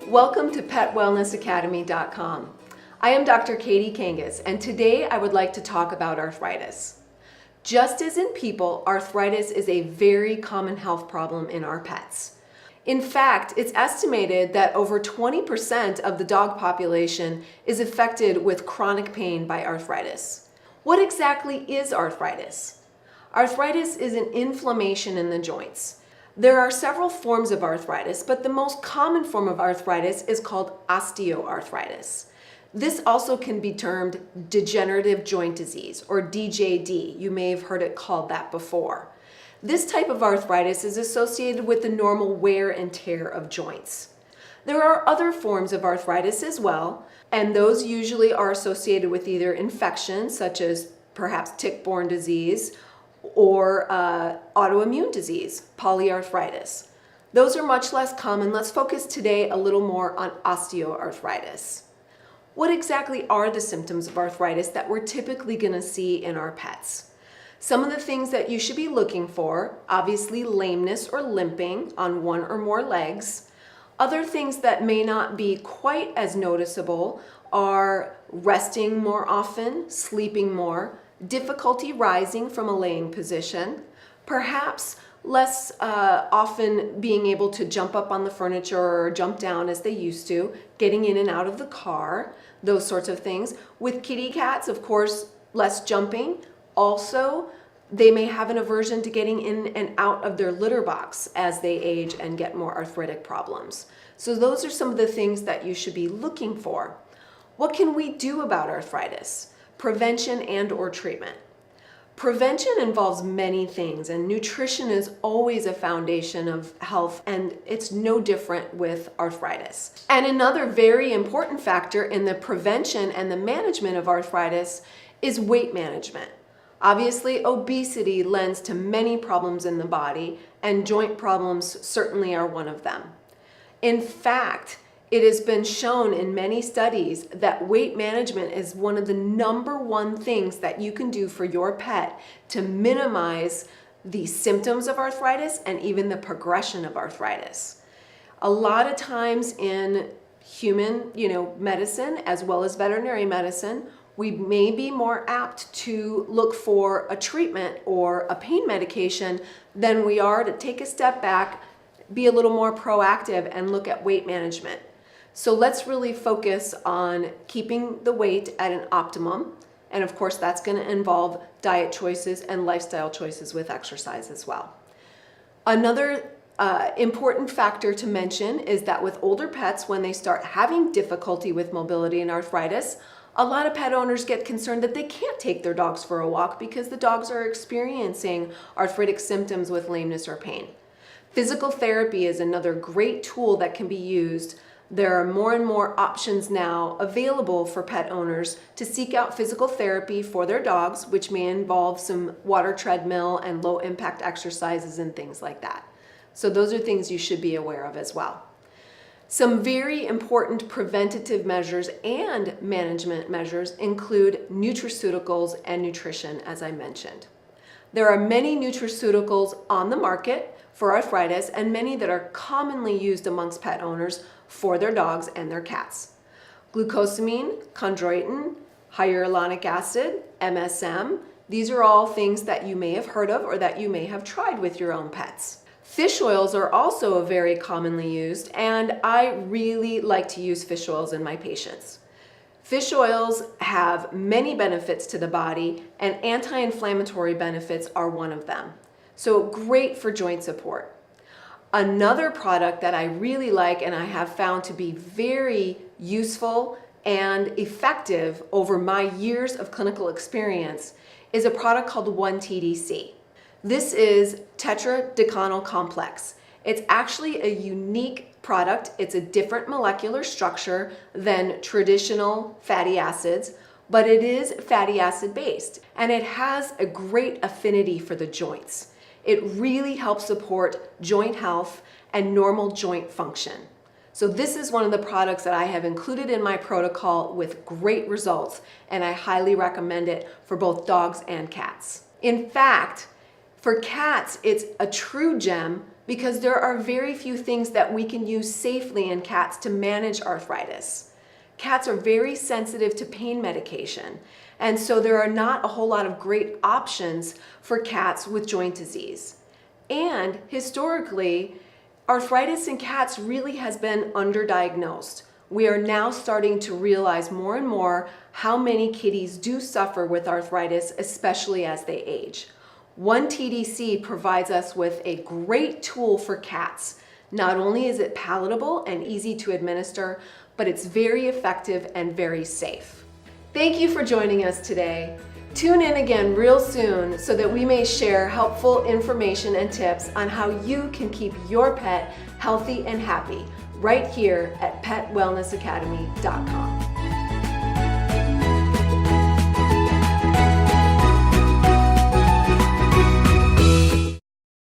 Welcome to PetWellnessAcademy.com. I am Dr. Katie Kangas, and today I would like to talk about arthritis. Just as in people, arthritis is a very common health problem in our pets. In fact, it's estimated that over 20% of the dog population is affected with chronic pain by arthritis. What exactly is arthritis? Arthritis is an inflammation in the joints. There are several forms of arthritis, but the most common form of arthritis is called osteoarthritis. This also can be termed degenerative joint disease, or DJD. You may have heard it called that before. This type of arthritis is associated with the normal wear and tear of joints. There are other forms of arthritis as well, and those usually are associated with either infections, such as perhaps tick-borne disease, or autoimmune disease, polyarthritis. Those are much less common. Let's focus today a little more on osteoarthritis. What exactly are the symptoms of arthritis that we're typically going to see in our pets? Some of the things that you should be looking for, obviously lameness or limping on one or more legs. Other things that may not be quite as noticeable are resting more often, sleeping more, difficulty rising from a laying position, perhaps less often being able to jump up on the furniture or jump down as they used to, getting in and out of the car, those sorts of things. With kitty cats, of course, less jumping. Also, they may have an aversion to getting in and out of their litter box as they age and get more arthritic problems. So those are some of the things that you should be looking for. What can we do about arthritis? Prevention and/or treatment. Prevention involves many things, and nutrition is always a foundation of health, and it's no different with arthritis. And another very important factor in the prevention and the management of arthritis is weight management. Obviously, obesity lends to many problems in the body, and joint problems certainly are one of them. In fact, it has been shown in many studies that weight management is one of the #1 things that you can do for your pet to minimize the symptoms of arthritis and even the progression of arthritis. A lot of times in human, medicine as well as veterinary medicine, we may be more apt to look for a treatment or a pain medication than we are to take a step back, be a little more proactive, and look at weight management. So let's really focus on keeping the weight at an optimum. And of course, that's going to involve diet choices and lifestyle choices with exercise as well. Another important factor to mention is that with older pets, when they start having difficulty with mobility and arthritis, a lot of pet owners get concerned that they can't take their dogs for a walk because the dogs are experiencing arthritic symptoms with lameness or pain. Physical therapy is another great tool that can be used. There are more and more options now available for pet owners to seek out physical therapy for their dogs, which may involve some water treadmill and low impact exercises and things like that. So those are things you should be aware of as well. Some very important preventative measures and management measures include nutraceuticals and nutrition, as I mentioned. There are many nutraceuticals on the market for arthritis and many that are commonly used amongst pet owners for their dogs and their cats. Glucosamine, chondroitin, hyaluronic acid, MSM, these are all things that you may have heard of or that you may have tried with your own pets. Fish oils are also very commonly used, and I really like to use fish oils in my patients. Fish oils have many benefits to the body, and anti-inflammatory benefits are one of them. So great for joint support. Another product that I really like and I have found to be very useful and effective over my years of clinical experience is a product called 1TDC. This is tetradecanol complex. It's actually a unique product. It's a different molecular structure than traditional fatty acids, but it is fatty acid based, and it has a great affinity for the joints. It really helps support joint health and normal joint function. So this is one of the products that I have included in my protocol with great results, and I highly recommend it for both dogs and cats. In fact, for cats, it's a true gem because there are very few things that we can use safely in cats to manage arthritis. Cats are very sensitive to pain medication, and so there are not a whole lot of great options for cats with joint disease. And historically, arthritis in cats really has been underdiagnosed. We are now starting to realize more and more how many kitties do suffer with arthritis, especially as they age. One TDC provides us with a great tool for cats. Not only is it palatable and easy to administer, but it's very effective and very safe. Thank you for joining us today. Tune in again real soon so that we may share helpful information and tips on how you can keep your pet healthy and happy right here at PetWellnessAcademy.com.